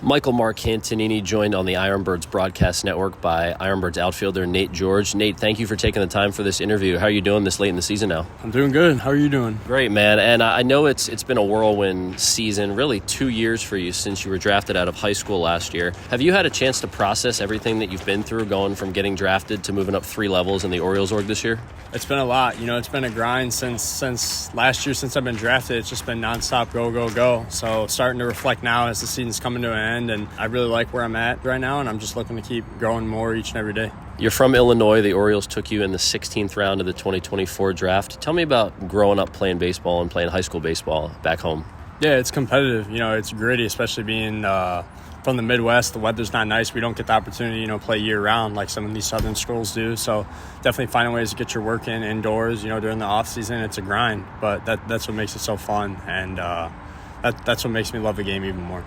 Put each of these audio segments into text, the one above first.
Michael Marcantonini joined on the IronBirds broadcast network by IronBirds outfielder Nate George. Nate, thank you for taking the time for this interview. How are you doing this late in the season now? I'm doing good. How are you doing? Great, man. And I know it's been a whirlwind season, really 2 years for you since you were drafted out of high school last year. Have you had a chance to process everything that you've been through, going from getting drafted to moving up 3 levels in the Orioles org this year? It's been a lot. It's been a grind since last year, since I've been drafted. It's just been nonstop go, go, go. So starting to reflect now as the season's coming to an end, and I really like where I'm at right now, and I'm just looking to keep growing more each and every day. You're from Illinois. The Orioles took you in the 16th round of the 2024 draft. Tell me about growing up playing baseball and playing high school baseball back home. Yeah, it's competitive. It's gritty, especially being from the Midwest. The weather's not nice. We don't get the opportunity, play year-round like some of these southern schools do. So definitely finding ways to get your work in indoors. During the off-season, it's a grind, but that's what makes it so fun, and that's what makes me love the game even more.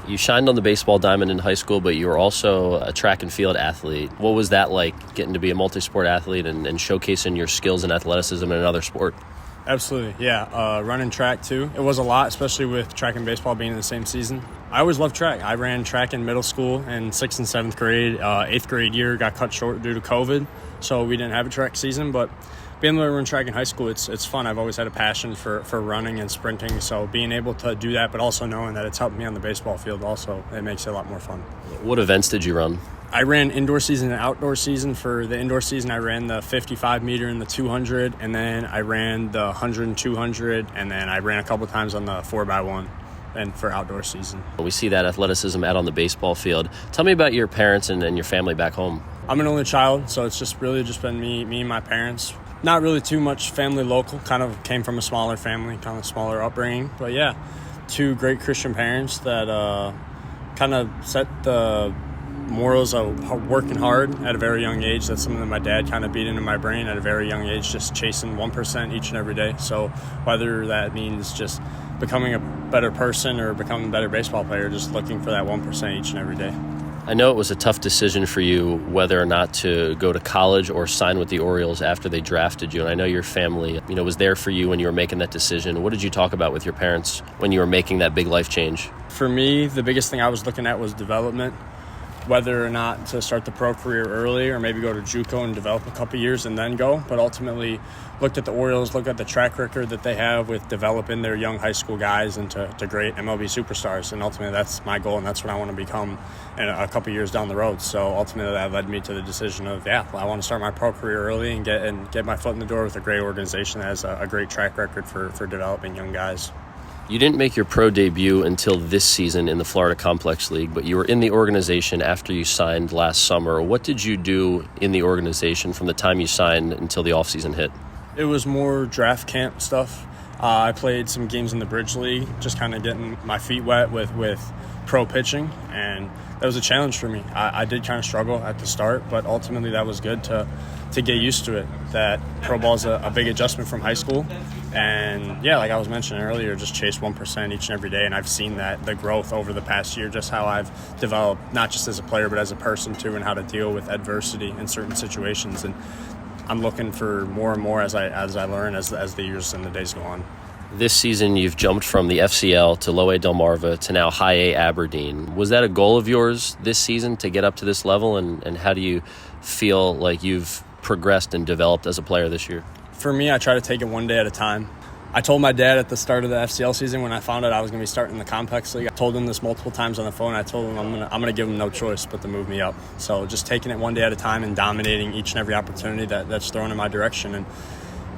You shined on the baseball diamond in high school, but you were also a track and field athlete. What was that like, getting to be a multi-sport athlete and showcasing your skills and athleticism in another sport? Absolutely, yeah. Running track, too. It was a lot, especially with track and baseball being in the same season. I always loved track. I ran track in middle school in 6th and 7th grade. 8th grade year got cut short due to COVID, so we didn't have a track season. But being able to run track in high school, it's fun. I've always had a passion for running and sprinting, so being able to do that, but also knowing that it's helped me on the baseball field also, it makes it a lot more fun. What events did you run? I ran indoor season and outdoor season. For the indoor season, I ran the 55-meter and the 200, and then I ran the 100 and 200, and then I ran a couple times on the 4x1 and for outdoor season. We see that athleticism out on the baseball field. Tell me about your parents and your family back home. I'm an only child, so it's just been me and my parents. Not really too much family local, kind of came from a smaller family, kind of smaller upbringing. But yeah, 2 great Christian parents that kind of set the morals of working hard at a very young age. That's something that my dad kind of beat into my brain at a very young age, just chasing 1% each and every day. So whether that means just becoming a better person or becoming a better baseball player, just looking for that 1% each and every day. I know it was a tough decision for you whether or not to go to college or sign with the Orioles after they drafted you. And I know your family, was there for you when you were making that decision. What did you talk about with your parents when you were making that big life change? For me, the biggest thing I was looking at was development. Whether or not to start the pro career early or maybe go to JUCO and develop a couple years and then go. But ultimately, looked at the Orioles, looked at the track record that they have with developing their young high school guys into great MLB superstars. And ultimately, that's my goal, and that's what I want to become in a couple years down the road. So ultimately, that led me to the decision of, I want to start my pro career early and get my foot in the door with a great organization that has a great track record for developing young guys. You didn't make your pro debut until this season in the Florida Complex League, but you were in the organization after you signed last summer. What did you do in the organization from the time you signed until the offseason hit? It was more draft camp stuff. I played some games in the Bridge League, just kind of getting my feet wet with pro pitching, and that was a challenge for me. I did kind of struggle at the start, but ultimately that was good to get used to it. That pro ball is a big adjustment from high school. And yeah, like I was mentioning earlier, just chase 1% each and every day. And I've seen the growth over the past year, just how I've developed, not just as a player, but as a person too, and how to deal with adversity in certain situations. And I'm looking for more and more as I learn as the years and the days go on. This season, you've jumped from the FCL to Low A Delmarva to now High A Aberdeen. Was that a goal of yours this season to get up to this level? And how do you feel like you've progressed and developed as a player this year? For me, I try to take it one day at a time. I told my dad at the start of the FCL season when I found out I was going to be starting the Complex League, I told him this multiple times on the phone. I told him I'm going to give him no choice but to move me up. So just taking it one day at a time and dominating each and every opportunity that's thrown in my direction. And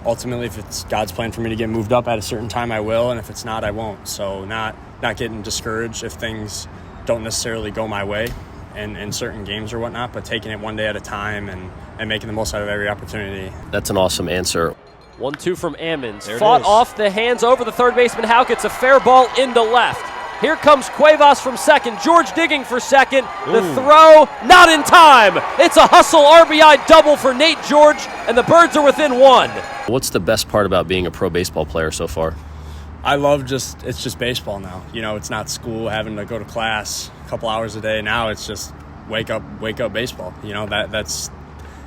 ultimately, if it's God's plan for me to get moved up at a certain time, I will. And if it's not, I won't. So not getting discouraged if things don't necessarily go my way in certain games or whatnot, but taking it one day at a time and making the most out of every opportunity. That's an awesome answer. 1-2 from Ammons. Fought off the hands over the third baseman Houck. It's a fair ball into left. Here comes Cuevas from second. George digging for second. The throw, not in time. It's a hustle RBI double for Nate George, and the Birds are within 1. What's the best part about being a pro baseball player so far? I love it's just baseball now. It's not school, having to go to class a couple hours a day. Now it's just wake up baseball. That's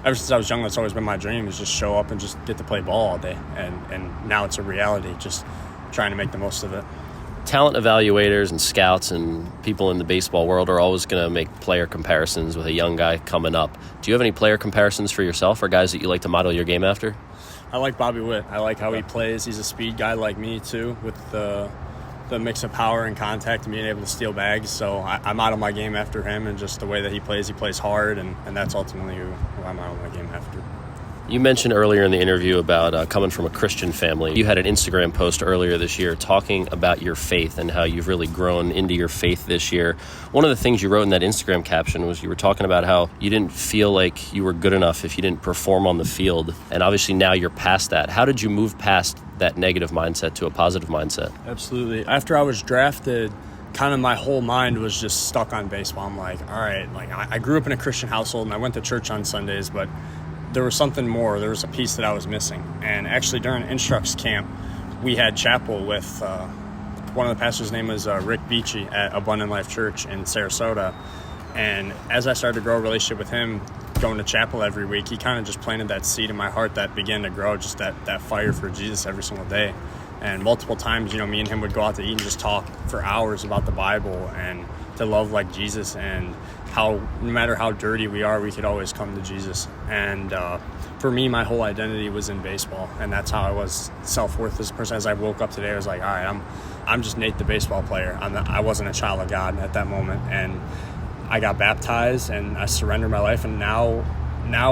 ever since I was young, that's always been my dream, is just show up and just get to play ball all day. And now it's a reality, just trying to make the most of it. Talent evaluators and scouts and people in the baseball world are always going to make player comparisons with a young guy coming up. Do you have any player comparisons for yourself or guys that you like to model your game after? I like Bobby Witt. I like how he plays. He's a speed guy like me too, with the mix of power and contact and being able to steal bags. So I model my game after him, and just the way that he plays hard, and that's ultimately who I model my game after. You mentioned earlier in the interview about coming from a Christian family. You had an Instagram post earlier this year talking about your faith and how you've really grown into your faith this year. One of the things you wrote in that Instagram caption was you were talking about how you didn't feel like you were good enough if you didn't perform on the field. And obviously now you're past that. How did you move past that negative mindset to a positive mindset? Absolutely. After I was drafted, kind of my whole mind was just stuck on baseball. I'm like, all right, like I grew up in a Christian household and I went to church on Sundays, but there was something more. There was a piece that I was missing. And actually during Instructs camp, we had chapel with one of the pastors' name was Rick Beachy at Abundant Life Church in Sarasota. And as I started to grow a relationship with him, going to chapel every week, he kind of just planted that seed in my heart that began to grow, just that fire for Jesus every single day. And multiple times, me and him would go out to eat and just talk for hours about the Bible and to love like Jesus, and how no matter how dirty we are, we could always come to Jesus. And for me, my whole identity was in baseball, and that's how I was self-worth as a person. As I woke up today, I was like, all right, I'm just Nate the baseball player. I wasn't a child of God at that moment, and I got baptized and I surrendered my life, and now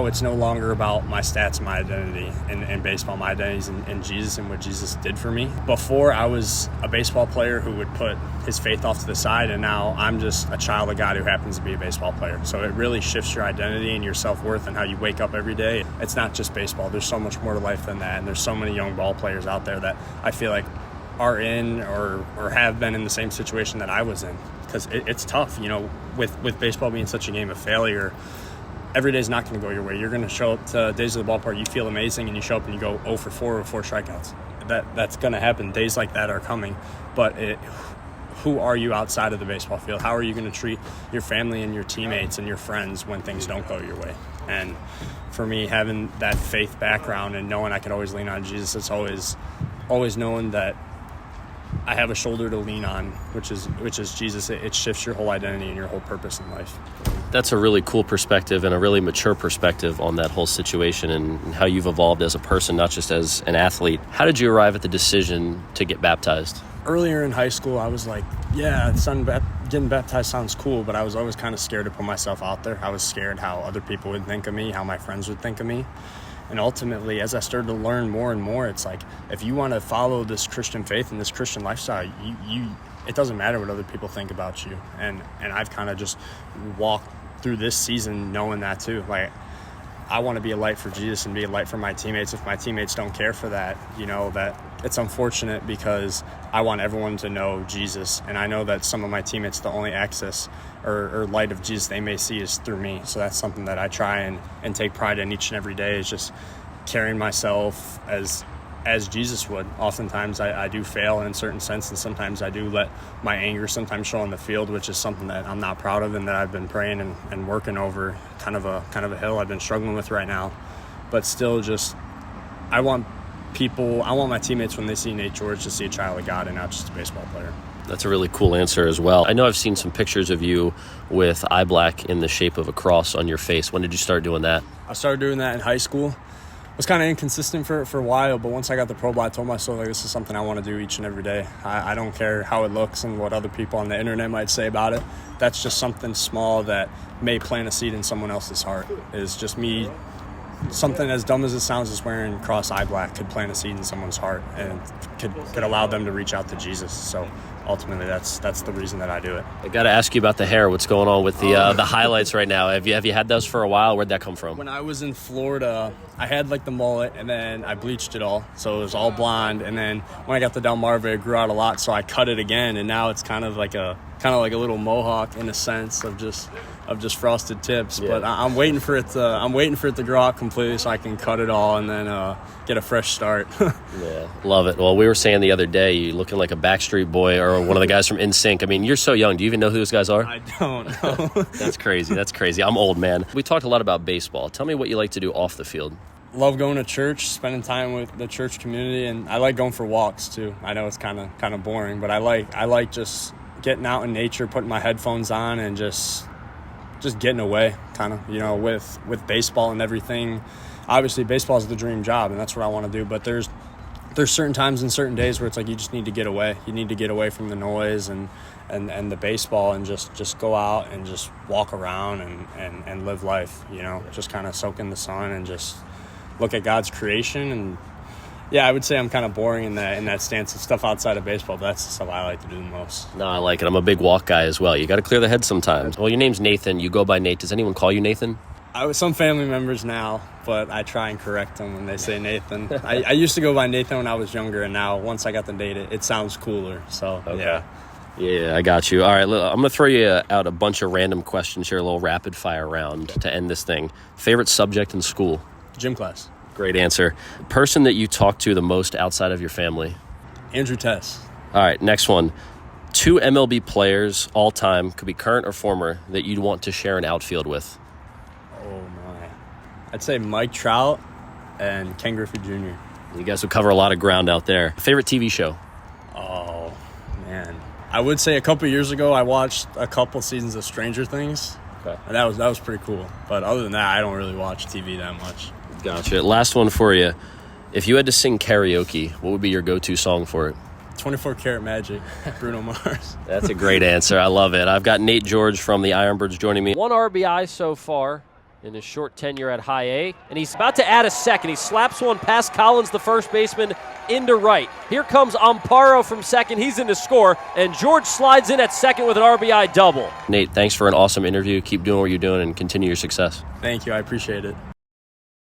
it's no longer about my stats, my identity in baseball. My identity is in Jesus and what Jesus did for me. Before, I was a baseball player who would put his faith off to the side, and now I'm just a child of God who happens to be a baseball player. So it really shifts your identity and your self-worth and how you wake up every day. It's not just baseball. There's so much more to life than that, and there's so many young ball players out there that I feel like are in or have been in the same situation that I was in, because it's tough, with baseball being such a game of failure. Every day is not going to go your way. You're going to show up to days of the ballpark, you feel amazing, and you show up and you go 0 for 4 with 4 strikeouts. That's going to happen. Days like that are coming. But who are you outside of the baseball field? How are you going to treat your family and your teammates and your friends when things don't go your way? And for me, having that faith background and knowing I could always lean on Jesus, it's always knowing that I have a shoulder to lean on, which is Jesus. It shifts your whole identity and your whole purpose in life. That's a really cool perspective and a really mature perspective on that whole situation and how you've evolved as a person, not just as an athlete. How did you arrive at the decision to get baptized? Earlier in high school, I was like, yeah, getting baptized sounds cool, but I was always kind of scared to put myself out there. I was scared how other people would think of me, how my friends would think of me. And ultimately, as I started to learn more and more, it's like, if you want to follow this Christian faith and this Christian lifestyle, it doesn't matter what other people think about you. And I've kind of just walked through this season knowing that too. Like, I want to be a light for Jesus and be a light for my teammates. If my teammates don't care for that, that it's unfortunate, because I want everyone to know Jesus. And I know that some of my teammates, the only access or light of Jesus they may see is through me. So that's something that I try and take pride in each and every day, is just carrying myself as Jesus would. Oftentimes I do fail in a certain sense, and sometimes I do let my anger sometimes show on the field, which is something that I'm not proud of and that I've been praying and working over, kind of a hill I've been struggling with right now. But still, just I want my teammates, when they see Nate George, to see a child of God and not just a baseball player. That's a really cool answer as well. I know I've seen some pictures of you with eye black in the shape of a cross on your face. When did you start doing that? I started doing that in high school. I was kind of inconsistent for a while, but once I got the pro ball, I told myself, like, this is something I want to do each and every day. I don't care how it looks and what other people on the internet might say about it. That's just something small that may plant a seed in someone else's heart. It's just me. Something as dumb as it sounds, as wearing cross eye black could plant a seed in someone's heart and could allow them to reach out to Jesus. So ultimately, that's the reason that I do it. I got to ask you about the hair. What's going on with the highlights right now? Have you had those for a while? Where'd that come from? When I was in Florida, I had like the mullet, and then I bleached it all, so it was all blonde. And then when I got the Delmarva, it grew out a lot, so I cut it again, and now it's kind of like a little mohawk in a sense of just frosted tips. Yeah. But I'm waiting for it to grow out completely so I can cut it all and then get a fresh start. Yeah, love it. Well, we were saying the other day, you looking like a Backstreet Boy or one of the guys from NSYNC. I mean, you're so young. Do you even know who those guys are? I don't know. That's crazy. I'm old, man. We talked a lot about baseball. Tell me what you like to do off the field. love going to church, spending time with the church community, and I like going for walks too. I know it's kind of boring, but I like just getting out in nature, putting my headphones on, and just getting away, kind of, you know, with baseball and everything. Obviously, baseball is the dream job, and that's what I want to do. But there's certain times and certain days where it's like you just need to get away. You need to get away from the noise and the baseball, and just go out and just walk around and live life, you know, just kind of soak in the sun and just look at God's creation. And yeah, I would say I'm kind of boring in that stance of stuff outside of baseball, but that's the stuff I like to do the most. No, I like it. I'm a big walk guy as well. You got to clear the head sometimes. Well, your name's Nathan. You go by Nate. Does anyone call you Nathan? Some family members now, but I try and correct them when they say Nathan. I used to go by Nathan when I was younger, and now once I got to date it sounds cooler. So, okay. Yeah. Yeah, I got you. All right, I'm going to throw you out a bunch of random questions here, a little rapid fire round to end this thing. Favorite subject in school? Gym class. Great answer. Person that you talk to the most outside of your family? Andrew Tess. All right, next one. 2 MLB players all time, could be current or former, that you'd want to share an outfield with. Oh, my. I'd say Mike Trout and Ken Griffey Jr. You guys would cover a lot of ground out there. Favorite TV show? Oh, man. I would say a couple years ago I watched a couple seasons of Stranger Things. Okay. And that was pretty cool. But other than that, I don't really watch TV that much. Gotcha. Last one for you. If you had to sing karaoke, what would be your go-to song for it? 24 Karat Magic, Bruno Mars. That's a great answer. I love it. I've got Nate George from the IronBirds joining me. 1 RBI so far in his short tenure at High A, and he's about to add a second. He slaps one past Collins, the first baseman, into right. Here comes Amparo from second. He's in to score, and George slides in at second with an RBI double. Nate, thanks for an awesome interview. Keep doing what you're doing and continue your success. Thank you. I appreciate it.